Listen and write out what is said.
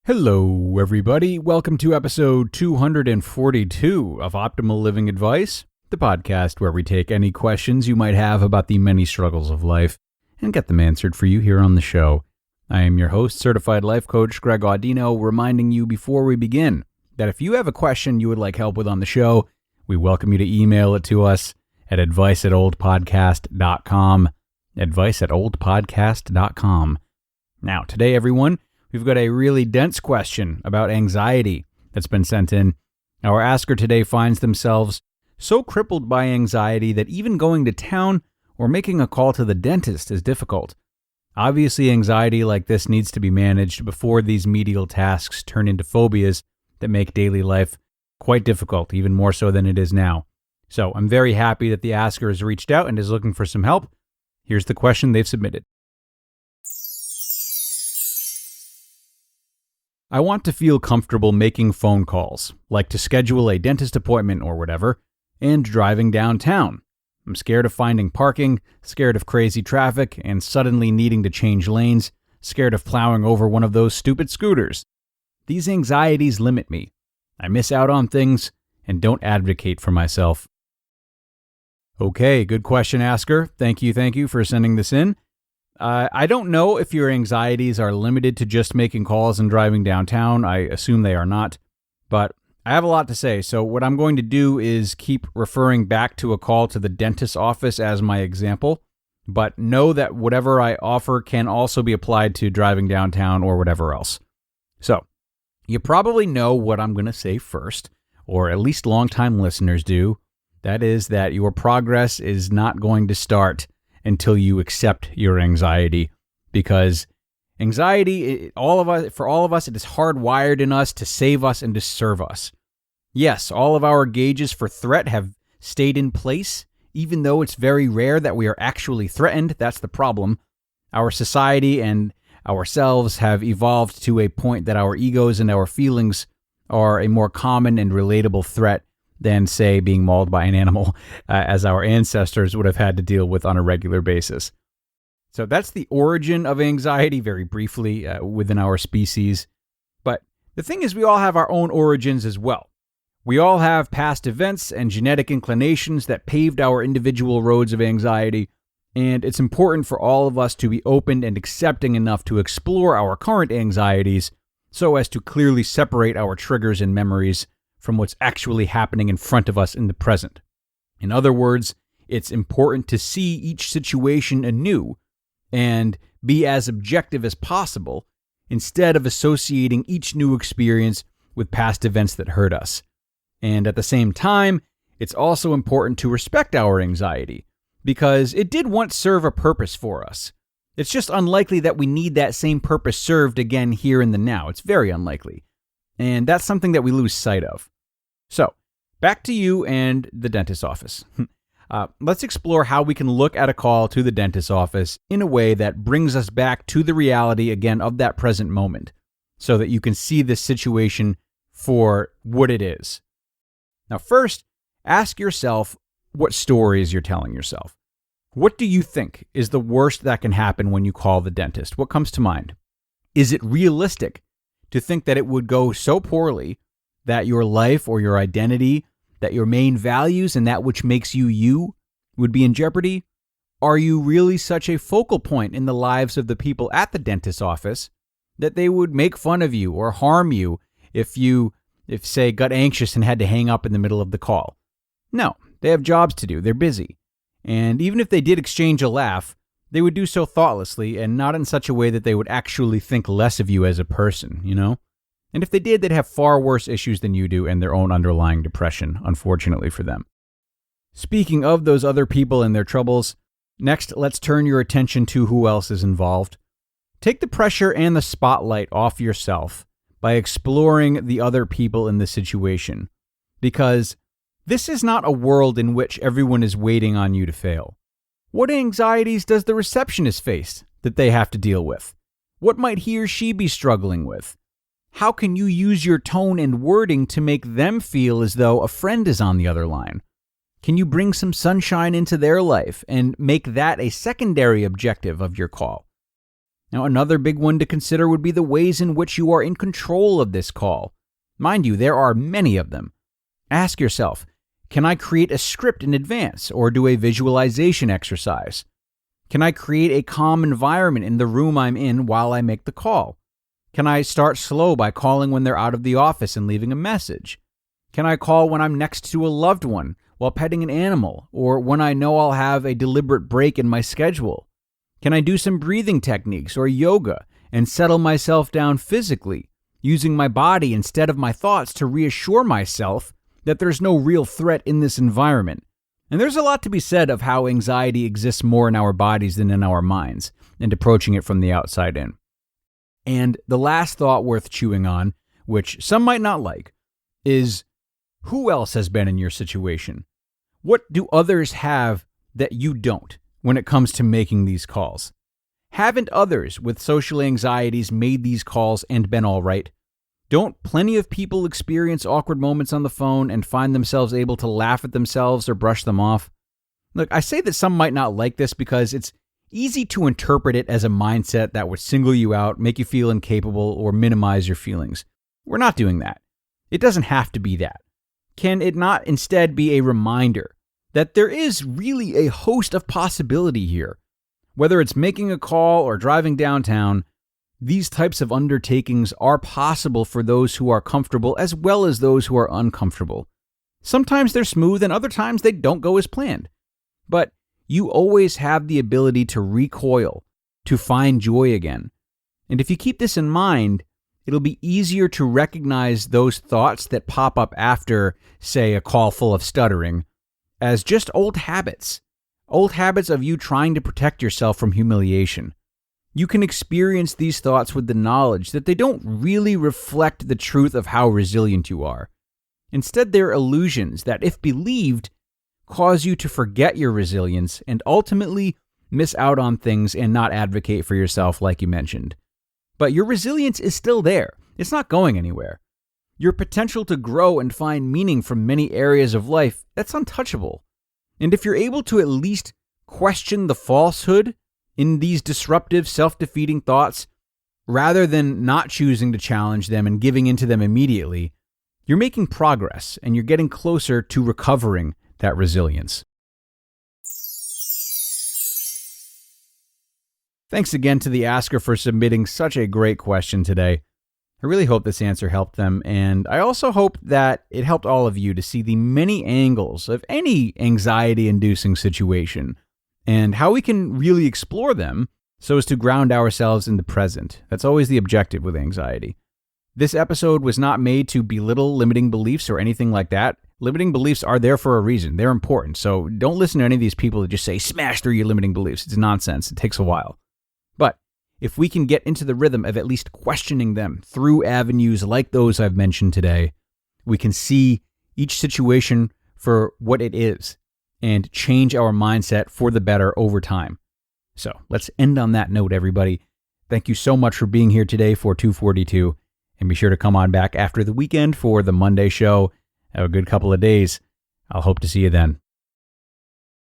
Hello, everybody. Welcome to episode 242 of Optimal Living Advice, the podcast where we take any questions you might have about the many struggles of life and get them answered for you here on the show. I am your host, certified life coach Greg Audino, reminding you before we begin that if you have a question you would like help with on the show, we welcome you to email it to us at advice@oldpodcast.com. Advice@oldpodcast.com. Now, today, everyone, we've got a really dense question about anxiety that's been sent in. Our asker today finds themselves so crippled by anxiety that even going to town or making a call to the dentist is difficult. Obviously, anxiety like this needs to be managed before these menial tasks turn into phobias that make daily life quite difficult, even more so than it is now. So I'm very happy that the asker has reached out and is looking for some help. Here's the question they've submitted. I want to feel comfortable making phone calls, like to schedule a dentist appointment or whatever, and driving downtown. I'm scared of finding parking, scared of crazy traffic, and suddenly needing to change lanes, scared of plowing over one of those stupid scooters. These anxieties limit me. I miss out on things and don't advocate for myself. Okay, good question, asker. Thank you for sending this in. I don't know if your anxieties are limited to just making calls and driving downtown. I assume they are not, but I have a lot to say. So what I'm going to do is keep referring back to a call to the dentist's office as my example, but know that whatever I offer can also be applied to driving downtown or whatever else. So you probably know what I'm going to say first, or at least longtime listeners do. That is that your progress is not going to start until you accept your anxiety, because anxiety, for all of us, it is hardwired in us to save us and to serve us. Yes, all of our gauges for threat have stayed in place, even though it's very rare that we are actually threatened. That's the problem. Our society and ourselves have evolved to a point that our egos and our feelings are a more common and relatable threat than, say, being mauled by an animal, as our ancestors would have had to deal with on a regular basis. So that's the origin of anxiety, very briefly, within our species. But the thing is, we all have our own origins as well. We all have past events and genetic inclinations that paved our individual roads of anxiety, and it's important for all of us to be open and accepting enough to explore our current anxieties so as to clearly separate our triggers and memories from what's actually happening in front of us in the present. In other words, it's important to see each situation anew and be as objective as possible instead of associating each new experience with past events that hurt us. And at the same time, it's also important to respect our anxiety because it did once serve a purpose for us. It's just unlikely that we need that same purpose served again here in the now. It's very unlikely. And that's something that we lose sight of. So, back to you and the dentist's office. Let's explore how we can look at a call to the dentist's office in a way that brings us back to the reality again of that present moment so that you can see this situation for what it is. Now, first, ask yourself what stories you're telling yourself. What do you think is the worst that can happen when you call the dentist? What comes to mind? Is it realistic to think that it would go so poorly that your life or your identity, that your main values and that which makes you you would be in jeopardy? Are you really such a focal point in the lives of the people at the dentist's office that they would make fun of you or harm you if say, got anxious and had to hang up in the middle of the call? No, they have jobs to do. They're busy. And even if they did exchange a laugh, they would do so thoughtlessly and not in such a way that they would actually think less of you as a person, you know? And if they did, they'd have far worse issues than you do and their own underlying depression, unfortunately for them. Speaking of those other people and their troubles, next, let's turn your attention to who else is involved. Take the pressure and the spotlight off yourself by exploring the other people in the situation, because this is not a world in which everyone is waiting on you to fail. What anxieties does the receptionist face that they have to deal with? What might he or she be struggling with? How can you use your tone and wording to make them feel as though a friend is on the other line? Can you bring some sunshine into their life and make that a secondary objective of your call? Now, another big one to consider would be the ways in which you are in control of this call. Mind you, there are many of them. Ask yourself, can I create a script in advance or do a visualization exercise? Can I create a calm environment in the room I'm in while I make the call? Can I start slow by calling when they're out of the office and leaving a message? Can I call when I'm next to a loved one while petting an animal or when I know I'll have a deliberate break in my schedule? Can I do some breathing techniques or yoga and settle myself down physically, using my body instead of my thoughts to reassure myself that there's no real threat in this environment? And there's a lot to be said of how anxiety exists more in our bodies than in our minds, and approaching it from the outside in. And the last thought worth chewing on, which some might not like, is who else has been in your situation? What do others have that you don't when it comes to making these calls? Haven't others with social anxieties made these calls and been all right? Don't plenty of people experience awkward moments on the phone and find themselves able to laugh at themselves or brush them off? Look, I say that some might not like this because it's easy to interpret it as a mindset that would single you out, make you feel incapable, or minimize your feelings. We're not doing that. It doesn't have to be that. Can it not instead be a reminder that there is really a host of possibility here? Whether it's making a call or driving downtown, these types of undertakings are possible for those who are comfortable as well as those who are uncomfortable. Sometimes they're smooth and other times they don't go as planned. But you always have the ability to recoil, to find joy again. And if you keep this in mind, it'll be easier to recognize those thoughts that pop up after, say, a call full of stuttering, as just old habits of you trying to protect yourself from humiliation. You can experience these thoughts with the knowledge that they don't really reflect the truth of how resilient you are. Instead, they're illusions that, if believed, cause you to forget your resilience and ultimately miss out on things and not advocate for yourself like you mentioned. But your resilience is still there. It's not going anywhere. Your potential to grow and find meaning from many areas of life, that's untouchable. And if you're able to at least question the falsehood in these disruptive, self-defeating thoughts, rather than not choosing to challenge them and giving into them immediately, you're making progress and you're getting closer to recovering that resilience. Thanks again to the asker for submitting such a great question today. I really hope this answer helped them, and I also hope that it helped all of you to see the many angles of any anxiety-inducing situation and how we can really explore them so as to ground ourselves in the present. That's always the objective with anxiety. This episode was not made to belittle limiting beliefs or anything like that. Limiting beliefs are there for a reason. They're important. So don't listen to any of these people that just say, smash through your limiting beliefs. It's nonsense. It takes a while. But if we can get into the rhythm of at least questioning them through avenues like those I've mentioned today, we can see each situation for what it is and change our mindset for the better over time. So let's end on that note, everybody. Thank you so much for being here today for 242. And be sure to come on back after the weekend for the Monday show. Have a good couple of days. I'll hope to see you then.